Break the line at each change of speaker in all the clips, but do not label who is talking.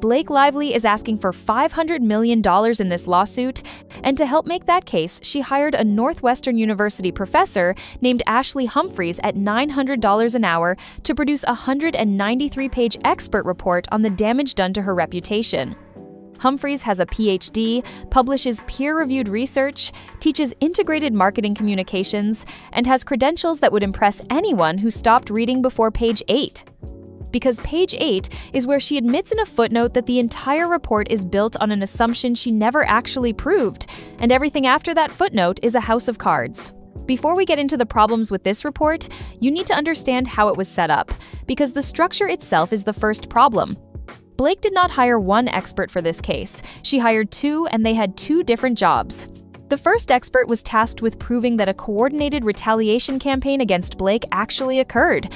Blake Lively is asking for $500 million in this lawsuit, and to help make that case, she hired a Northwestern University professor named Ashley Humphreys at $900 an hour to produce a 193-page expert report on the damage done to her reputation. Humphreys has a PhD, publishes peer-reviewed research, teaches integrated marketing communications, and has credentials that would impress anyone who stopped reading before page 8. Because page 8 is where she admits in a footnote that the entire report is built on an assumption she never actually proved, and everything after that footnote is a house of cards. Before we get into the problems with this report, you need to understand how it was set up, because the structure itself is the first problem. Blake did not hire one expert for this case. She hired two, and they had two different jobs. The first expert was tasked with proving that a coordinated retaliation campaign against Blake actually occurred.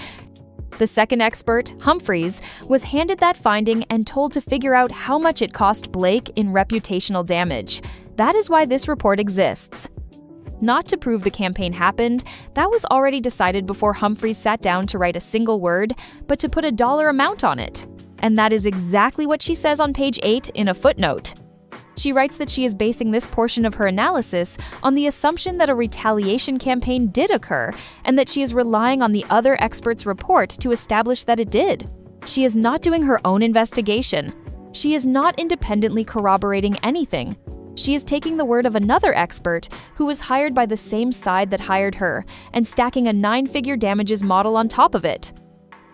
The second expert, Humphreys, was handed that finding and told to figure out how much it cost Blake in reputational damage. That is why this report exists. Not to prove the campaign happened, that was already decided before Humphreys sat down to write a single word, but to put a dollar amount on it. And that is exactly what she says on page 8 in a footnote. She writes that she is basing this portion of her analysis on the assumption that a retaliation campaign did occur, and that she is relying on the other expert's report to establish that it did. She is not doing her own investigation. She is not independently corroborating anything. She is taking the word of another expert who was hired by the same side that hired her, and stacking a 9-figure damages model on top of it.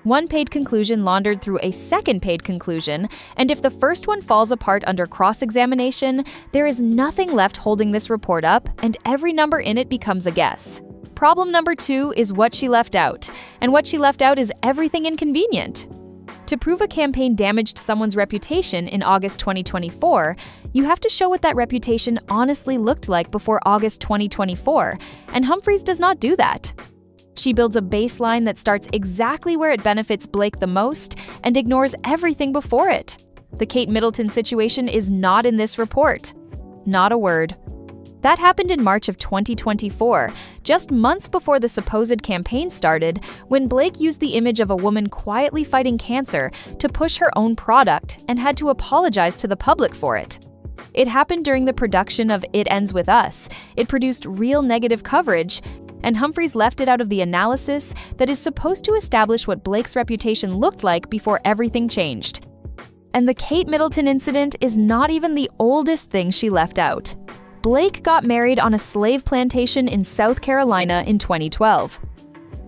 One paid conclusion laundered through a second paid conclusion, and if the first one falls apart under cross-examination, there is nothing left holding this report up, and every number in it becomes a guess. Problem number 2 is what she left out, and what she left out is everything inconvenient. To prove a campaign damaged someone's reputation in August 2024, you have to show what that reputation honestly looked like before August 2024, and Humphreys does not do that. She builds a baseline that starts exactly where it benefits Blake the most and ignores everything before it. The Kate Middleton situation is not in this report. Not a word. That happened in March of 2024, just months before the supposed campaign started, when Blake used the image of a woman quietly fighting cancer to push her own product and had to apologize to the public for it. It happened during the production of It Ends With Us. It produced real negative coverage, and Humphreys left it out of the analysis that is supposed to establish what Blake's reputation looked like before everything changed. And the Kate Middleton incident is not even the oldest thing she left out. Blake got married on a slave plantation in South Carolina in 2012.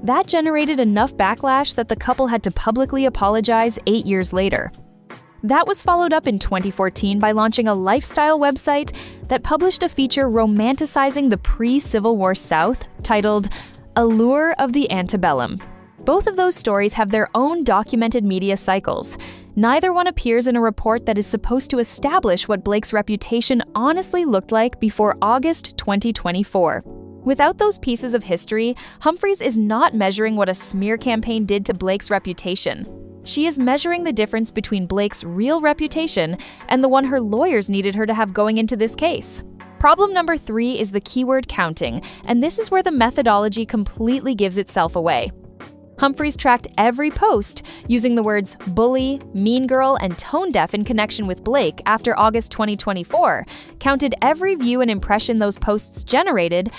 That generated enough backlash that the couple had to publicly apologize 8 years later. That was followed up in 2014 by launching a lifestyle website that published a feature romanticizing the pre-Civil War South titled Allure of the Antebellum. Both of those stories have their own documented media cycles. Neither one appears in a report that is supposed to establish what Blake's reputation honestly looked like before August 2024. Without those pieces of history, Humphreys is not measuring what a smear campaign did to Blake's reputation. She is measuring the difference between Blake's real reputation and the one her lawyers needed her to have going into this case. Problem number 3 is the keyword counting, and this is where the methodology completely gives itself away. Humphreys tracked every post using the words bully, mean girl, and tone deaf in connection with Blake after August 2024, counted every view and impression those posts generated,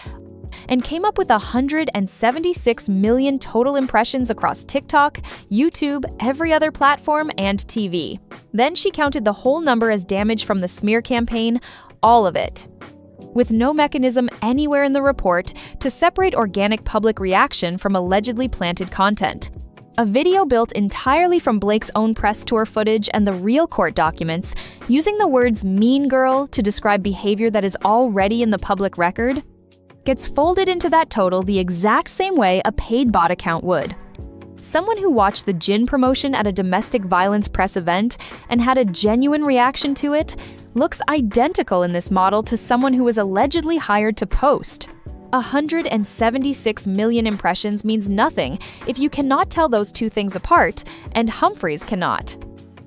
and came up with 176 million total impressions across TikTok, YouTube, every other platform, and TV. Then she counted the whole number as damage from the smear campaign, all of it. With no mechanism anywhere in the report to separate organic public reaction from allegedly planted content. A video built entirely from Blake's own press tour footage and the real court documents, using the words mean girl to describe behavior that is already in the public record, gets folded into that total the exact same way a paid bot account would. Someone who watched the gin promotion at a domestic violence press event and had a genuine reaction to it looks identical in this model to someone who was allegedly hired to post. 176 million impressions means nothing if you cannot tell those two things apart, and Humphreys cannot.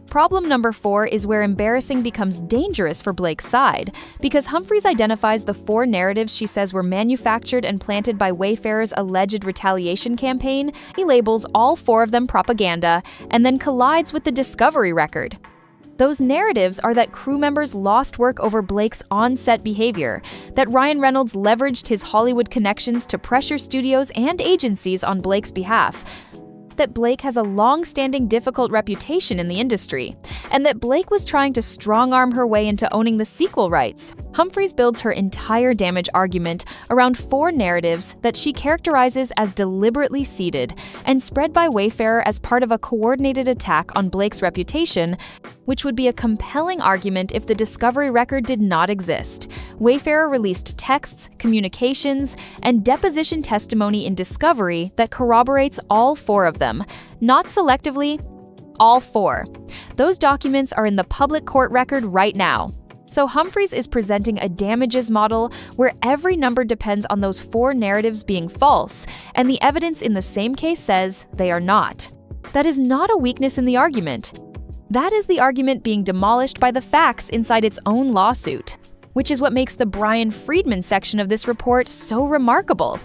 Problem number 4 is where embarrassing becomes dangerous for Blake's side, because Humphreys identifies the 4 narratives she says were manufactured and planted by Wayfarer's alleged retaliation campaign. He labels all 4 of them propaganda and then collides with the discovery record. Those narratives are that crew members lost work over Blake's on-set behavior, that Ryan Reynolds leveraged his Hollywood connections to pressure studios and agencies on Blake's behalf, that Blake has a long-standing difficult reputation in the industry, and that Blake was trying to strong-arm her way into owning the sequel rights. Humphries builds her entire damage argument around 4 narratives that she characterizes as deliberately seeded and spread by Wayfarer as part of a coordinated attack on Blake's reputation, which would be a compelling argument if the discovery record did not exist. Wayfarer released texts, communications, and deposition testimony in discovery that corroborates all 4 of them. Not selectively, all 4. Those documents are in the public court record right now. So Humphries is presenting a damages model where every number depends on those 4 narratives being false, and the evidence in the same case says they are not. That is not a weakness in the argument. That is the argument being demolished by the facts inside its own lawsuit, which is what makes the Brian Friedman section of this report so remarkable.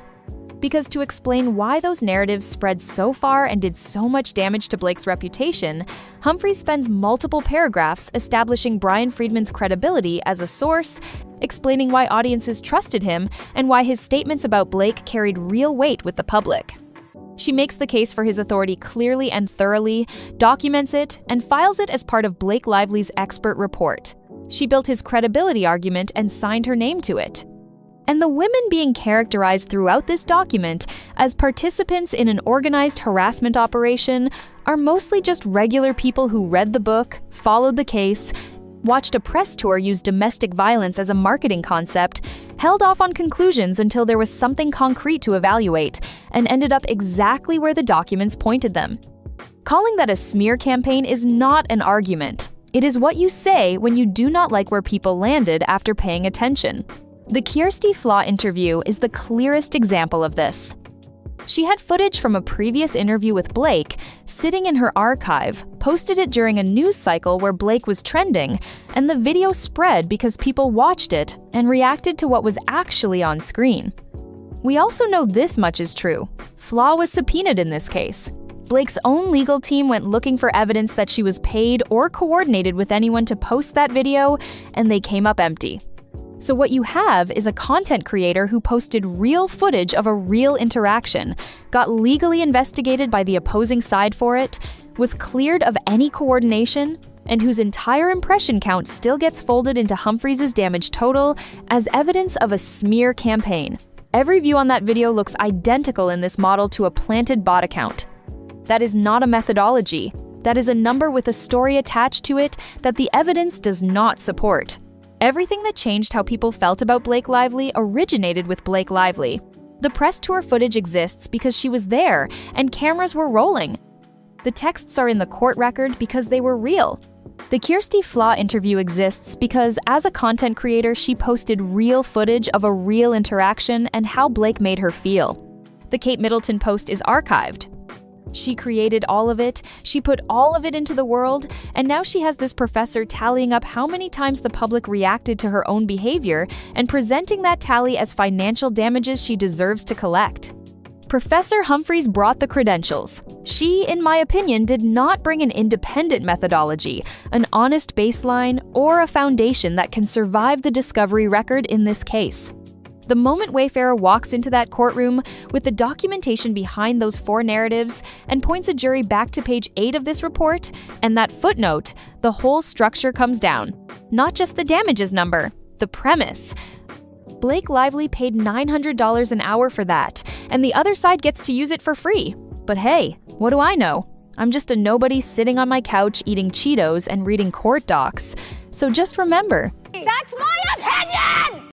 Because to explain why those narratives spread so far and did so much damage to Blake's reputation, Humphries spends multiple paragraphs establishing Brian Friedman's credibility as a source, explaining why audiences trusted him, and why his statements about Blake carried real weight with the public. She makes the case for his authority clearly and thoroughly, documents it, and files it as part of Blake Lively's expert report. She built his credibility argument and signed her name to it. And the women being characterized throughout this document as participants in an organized harassment operation are mostly just regular people who read the book, followed the case, watched a press tour use domestic violence as a marketing concept, held off on conclusions until there was something concrete to evaluate, and ended up exactly where the documents pointed them. Calling that a smear campaign is not an argument. It is what you say when you do not like where people landed after paying attention. The Kirsty Flaw interview is the clearest example of this. She had footage from a previous interview with Blake sitting in her archive, posted it during a news cycle where Blake was trending, and the video spread because people watched it and reacted to what was actually on screen. We also know this much is true. Flaw was subpoenaed in this case. Blake's own legal team went looking for evidence that she was paid or coordinated with anyone to post that video, and they came up empty. So what you have is a content creator who posted real footage of a real interaction, got legally investigated by the opposing side for it, was cleared of any coordination, and whose entire impression count still gets folded into Humphries' damage total as evidence of a smear campaign. Every view on that video looks identical in this model to a planted bot account. That is not a methodology. That is a number with a story attached to it that the evidence does not support. Everything that changed how people felt about Blake Lively originated with Blake Lively. The press tour footage exists because she was there and cameras were rolling. The texts are in the court record because they were real. The Kirsty Flaw interview exists because as a content creator, she posted real footage of a real interaction and how Blake made her feel. The Kate Middleton post is archived. She created all of it, she put all of it into the world, and now she has this professor tallying up how many times the public reacted to her own behavior and presenting that tally as financial damages she deserves to collect. Professor Humphries brought the credentials. She, in my opinion, did not bring an independent methodology, an honest baseline, or a foundation that can survive the discovery record in this case. The moment Wayfarer walks into that courtroom with the documentation behind those 4 narratives and points a jury back to page 8 of this report and that footnote, the whole structure comes down. Not just the damages number, the premise. Blake Lively paid $900 an hour for that, and the other side gets to use it for free. But hey, what do I know? I'm just a nobody sitting on my couch eating Cheetos and reading court docs. So just remember,
that's my opinion!